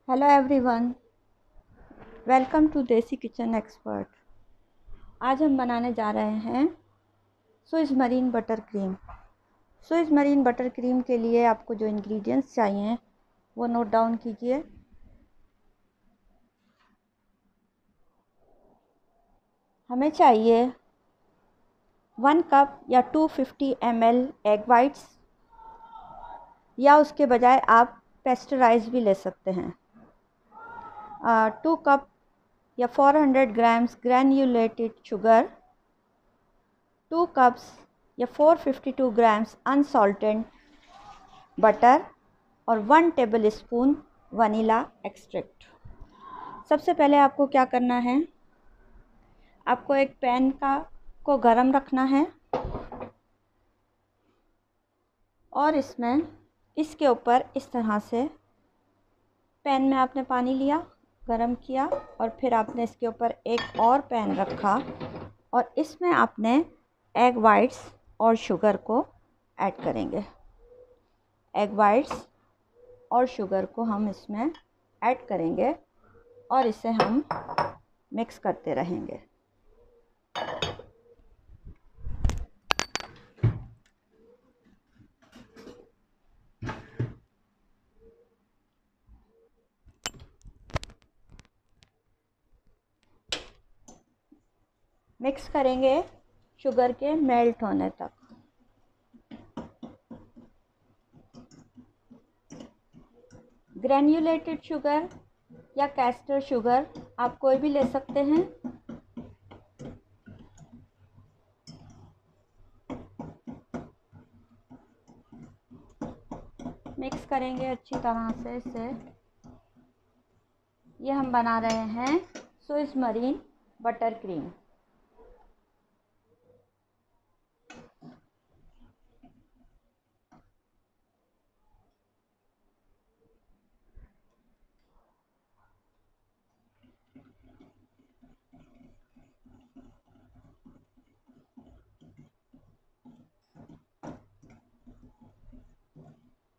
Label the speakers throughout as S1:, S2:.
S1: Hello everyone, welcome to देसी kitchen expert. आज हम बनाने जा रहे हैं Swiss marine butter cream. Swiss marine butter cream के लिए आपको जो इंग्रेडिएंट्स चाहिए वो नोट डाउन कीजिए। हमें चाहिए 1 कप या 250 ml एग वाइट्स, या उसके बजाय आप पेस्चराइज भी ले सकते हैं। 2 कप या 400 ग्राम्स ग्रैन्युलेटेड शुगर, 2 कप्स या 452 ग्राम्स अनसॉल्टेड बटर और 1 टेबल स्पून वनीला एक्सट्रैक्ट। सबसे पहले आपको क्या करना है, आपको एक पैन को गरम रखना है और इसके ऊपर इस तरह से पैन में आपने पानी लिया, गरम किया और फिर आपने इसके ऊपर एक और पैन रखा और इसमें आपने एग वाइट्स और शुगर को ऐड करेंगे। एग वाइट्स और शुगर को हम इसमें ऐड करेंगे और इसे हम मिक्स करते रहेंगे। मिक्स करेंगे शुगर के मेल्ट होने तक। ग्रैन्युलेटेड शुगर या कैस्टर शुगर आप कोई भी ले सकते हैं। मिक्स करेंगे अच्छी तरह से इसे। ये हम बना रहे हैं स्विस मरीन बटर क्रीम।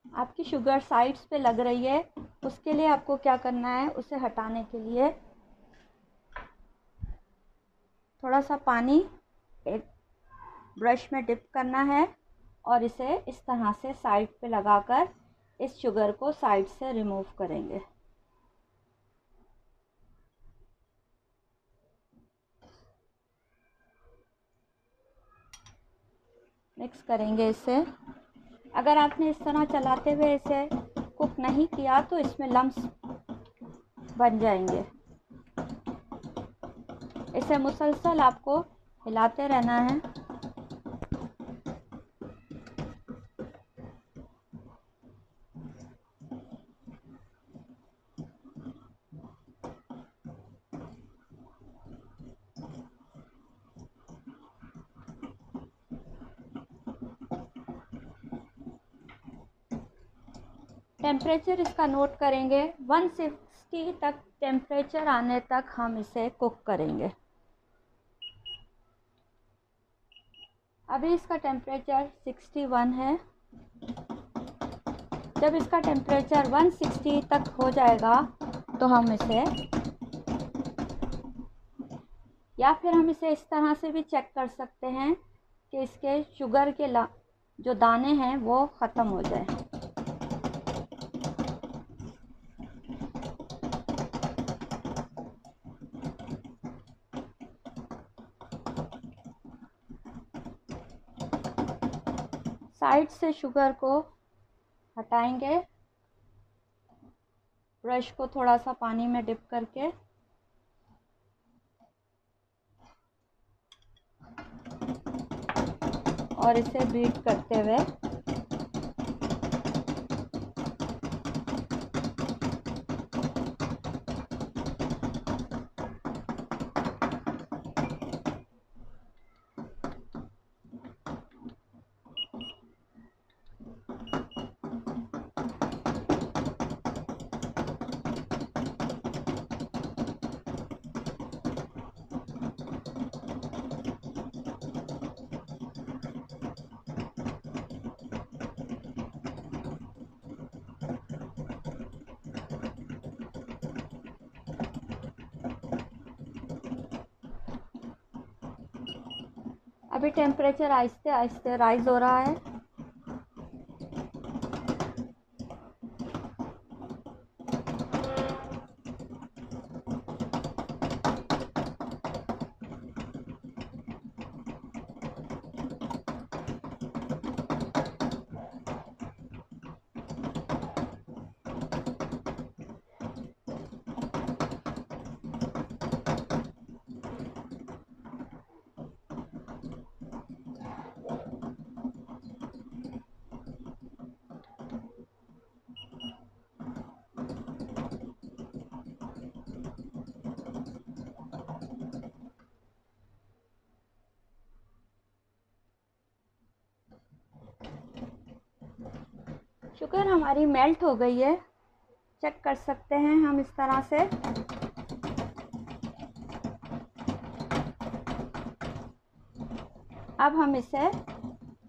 S1: आपकी शुगर साइड्स पे लग रही है, उसके लिए आपको क्या करना है, उसे हटाने के लिए थोड़ा सा पानी एक ब्रश में डिप करना है और इसे इस तरह से साइड पे लगाकर इस शुगर को साइड से रिमूव करेंगे। मिक्स करेंगे इसे। अगर आपने इस तरह चलाते हुए इसे कुक नहीं किया तो इसमें लम्स बन जाएंगे। इसे मुसलसल आपको हिलाते रहना है। टेम्परेचर इसका नोट करेंगे। 160 तक टेम्परेचर आने तक हम इसे कुक करेंगे। अभी इसका टेम्परेचर 61 है। जब इसका टेम्परेचर 160 तक हो जाएगा तो हम इसे, या फिर हम इसे इस तरह से भी चेक कर सकते हैं कि इसके शुगर के जो दाने हैं वो ख़त्म हो जाए। साइड से शुगर को हटाएंगे, ब्रश को थोड़ा सा पानी में डिप करके और इसे बीट करते हुए अभी टेम्परेचर आहिस्ते आहिस्ते राइज हो रहा है। शुगर हमारी मेल्ट हो गई है, चेक कर सकते हैं हम इस तरह से। अब हम इसे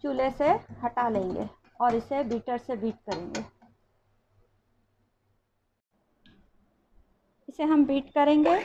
S1: चूल्हे से हटा लेंगे और इसे बीटर से बीट करेंगे। इसे हम बीट करेंगे।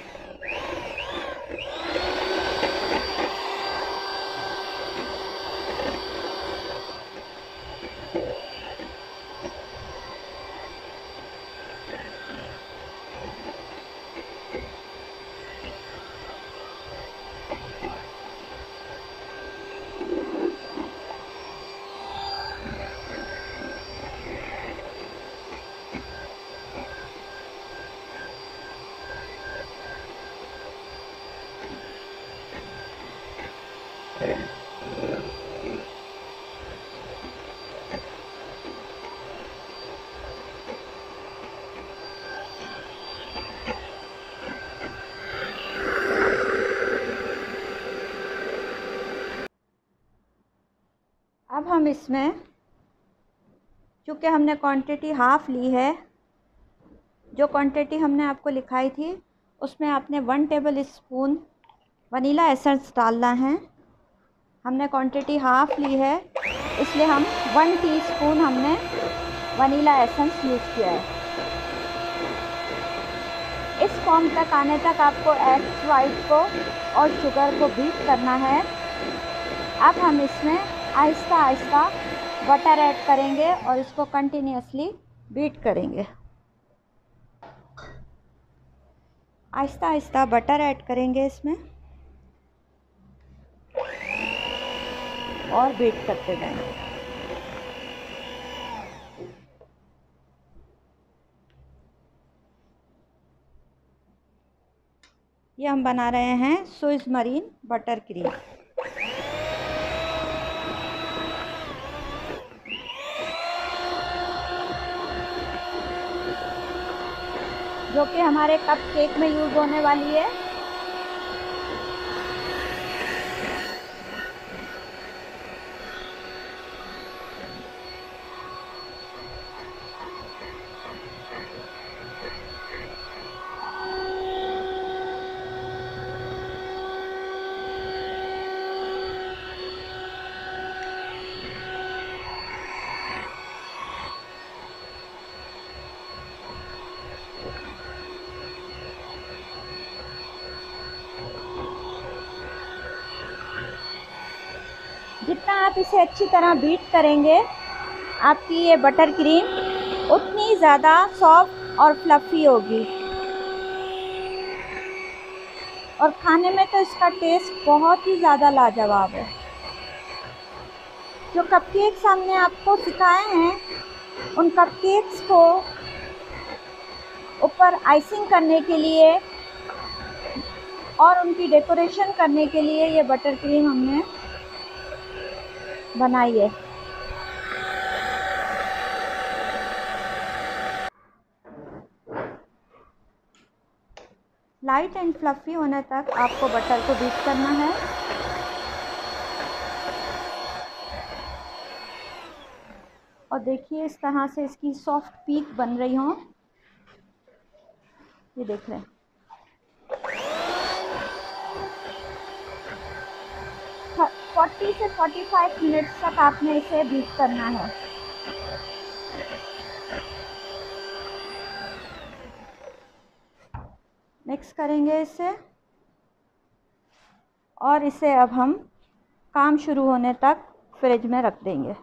S1: अब हम इसमें, चूँकि हमने क्वांटिटी हाफ़ ली है, जो क्वांटिटी हमने आपको लिखाई थी उसमें आपने 1 टेबल स्पून वनीला एसेंस डालना है। हमने क्वांटिटी हाफ़ ली है, इसलिए हम 1 टीस्पून हमने वनीला एसेंस यूज़ किया है। इस फॉर्म तक आने तक आपको एग्स वाइट को और शुगर को बीट करना है। अब हम इसमें आहिस्ता आहिस्ता बटर ऐड करेंगे और इसको कंटिन्यूसली बीट करेंगे। आहिस्ता आहिस्ता बटर ऐड करेंगे इसमें और बीट करते जाएंगे। ये हम बना रहे हैं स्विस मरीन बटर क्रीम। जो कि हमारे कप केक में यूज़ होने वाली है। जितना आप इसे अच्छी तरह बीट करेंगे, आपकी ये बटर क्रीम उतनी ज़्यादा सॉफ्ट और फ्लफ़ी होगी और खाने में तो इसका टेस्ट बहुत ही ज़्यादा लाजवाब है। जो कपकेक्स हमने आपको सिखाए हैं, उन कपकेक्स को ऊपर आइसिंग करने के लिए और उनकी डेकोरेशन करने के लिए ये बटर क्रीम हमने बनाई है। लाइट एंड फ्लफ़ी होने तक आपको बटर को बीट करना है। और देखिए इस तरह से इसकी सॉफ्ट पीक बन रही हो, ये देख रहे हैं। हाँ, 40 से 45 मिनट्स तक आपने इसे बीट करना है। मिक्स करेंगे इसे और इसे अब हम काम शुरू होने तक फ्रिज में रख देंगे।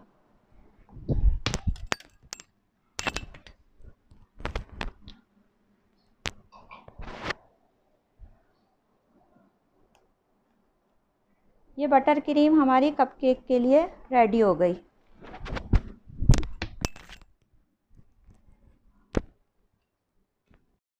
S1: ये बटर क्रीम हमारी कपकेक के लिए रेडी हो गई।